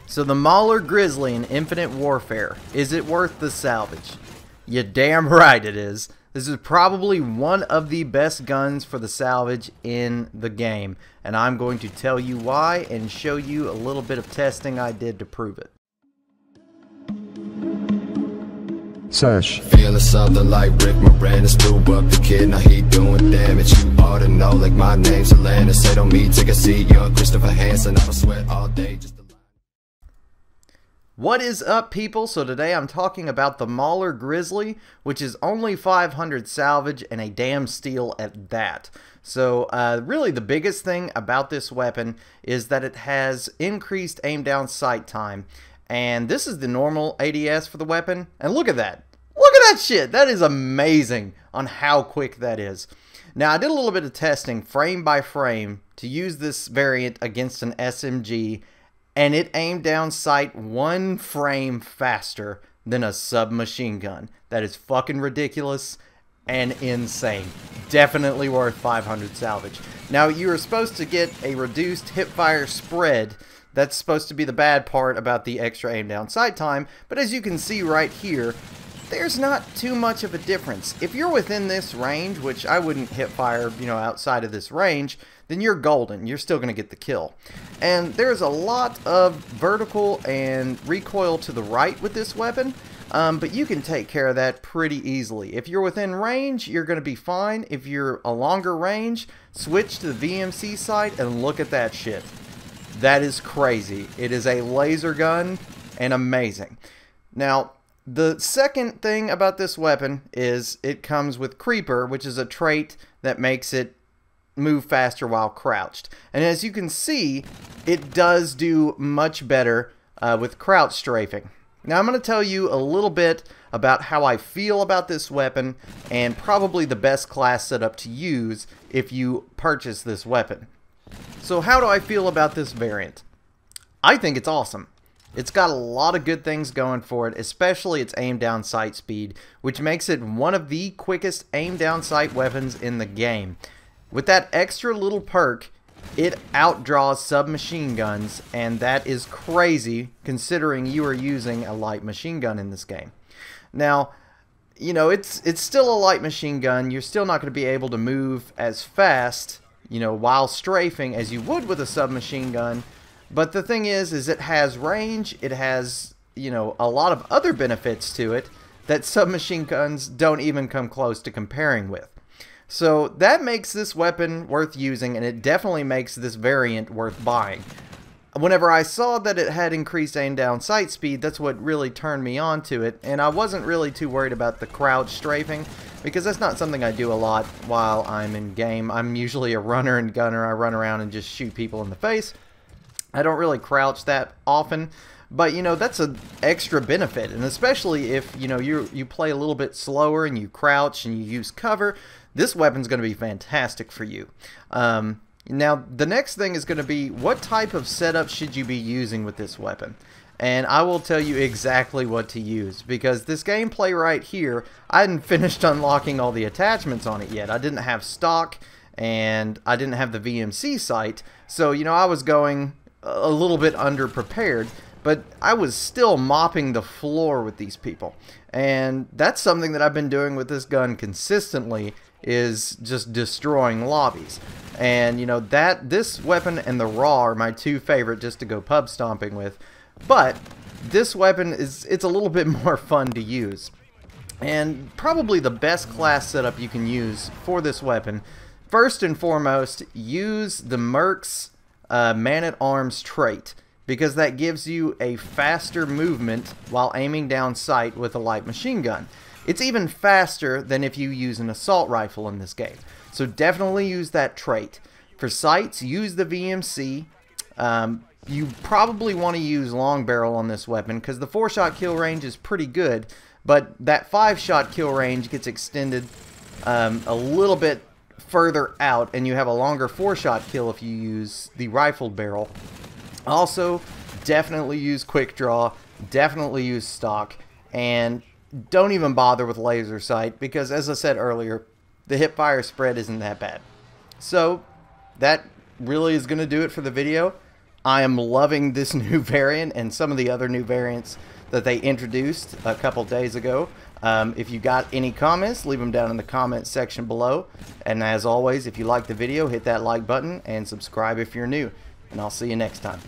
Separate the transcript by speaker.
Speaker 1: So the Mauler Grizzly in Infinite Warfare, is it worth the salvage? You damn right it is. This is probably one of the best guns for the salvage in the game, and I'm going to tell you why and show you a little bit of testing I did to prove it.
Speaker 2: Search.
Speaker 3: Feeling something like Rick Moranis, blew up the kid, now he doing damage. You ought to know, like my name's Atlanta. Say don't me, take a seat, young Christopher Hansen. I don't sweat all day, just
Speaker 1: What is up, people? So today I'm talking about the Mauler Grizzly, which is only 500 salvage and a damn steal at that. So really the biggest thing about this weapon is that it has increased aim down sight time. And this is the normal ADS for the weapon. And look at that. Look at that shit. That is amazing on how quick that is. Now I did a little bit of testing frame by frame to use this variant against an SMG, and it aimed down sight 1 frame faster than a submachine gun. That is fucking ridiculous and insane. Definitely worth 500 salvage. Now you are supposed to get a reduced hipfire spread. That's supposed to be the bad part about the extra aim down sight time, but as you can see right here, there's not too much of a difference. If you're within this range, which I wouldn't hipfire, outside of this range, then you're golden. You're still going to get the kill. And there's a lot of vertical and recoil to the right with this weapon, but you can take care of that pretty easily. If you're within range, you're going to be fine. If you're a longer range, switch to the VMC sight and look at that shit. That is crazy. It is a laser gun and amazing. Now, the second thing about this weapon is it comes with Creeper, which is a trait that makes it move faster while crouched. And as you can see, it does do much better with crouch strafing. Now I'm going to tell you a little bit about how I feel about this weapon and probably the best class setup to use if you purchase this weapon. So how do I feel about this variant? I think it's awesome. It's got a lot of good things going for it, especially its aim down sight speed, which makes it one of the quickest aim down sight weapons in the game. With that extra little perk, it outdraws submachine guns, and that is crazy considering you are using a light machine gun in this game. Now, it's still a light machine gun. You're still not going to be able to move as fast, while strafing as you would with a submachine gun. But the thing is it has range, it has, a lot of other benefits to it that submachine guns don't even come close to comparing with. So that makes this weapon worth using, and it definitely makes this variant worth buying. Whenever I saw that it had increased aim down sight speed, that's what really turned me on to it, and I wasn't really too worried about the crouch strafing, because that's not something I do a lot while I'm in game. I'm usually a runner and gunner. I run around and just shoot people in the face. I don't really crouch that often, but that's an extra benefit, and especially if you play a little bit slower and you crouch and you use cover, this weapon's going to be fantastic for you. Now the next thing is going to be, what type of setup should you be using with this weapon? And I will tell you exactly what to use, because this gameplay right here, I hadn't finished unlocking all the attachments on it yet. I didn't have stock and I didn't have the VMC sight, so I was going a little bit underprepared, but I was still mopping the floor with these people. And that's something that I've been doing with this gun consistently, is just destroying lobbies. And this weapon and the Raw are my two favorite just to go pub stomping with. But this weapon it's a little bit more fun to use. And probably the best class setup you can use for this weapon, first and foremost, use the Merc's Man-at-Arms trait, because that gives you a faster movement while aiming down sight with a light machine gun. It's even faster than if you use an assault rifle in this game. So definitely use that trait. For sights, use the VMC. You probably want to use long barrel on this weapon, because the 4-shot kill range is pretty good, but that 5-shot kill range gets extended a little bit further out, and you have a longer 4-shot kill if you use the rifled barrel. Also, definitely use quick draw, definitely use stock, and don't even bother with laser sight, because as I said earlier, the hipfire spread isn't that bad. So that really is going to do it for the video. I am loving this new variant and some of the other new variants that they introduced a couple days ago. If you got any comments, leave them down in the comment section below. And as always, if you like the video, hit that like button and subscribe if you're new. And I'll see you next time.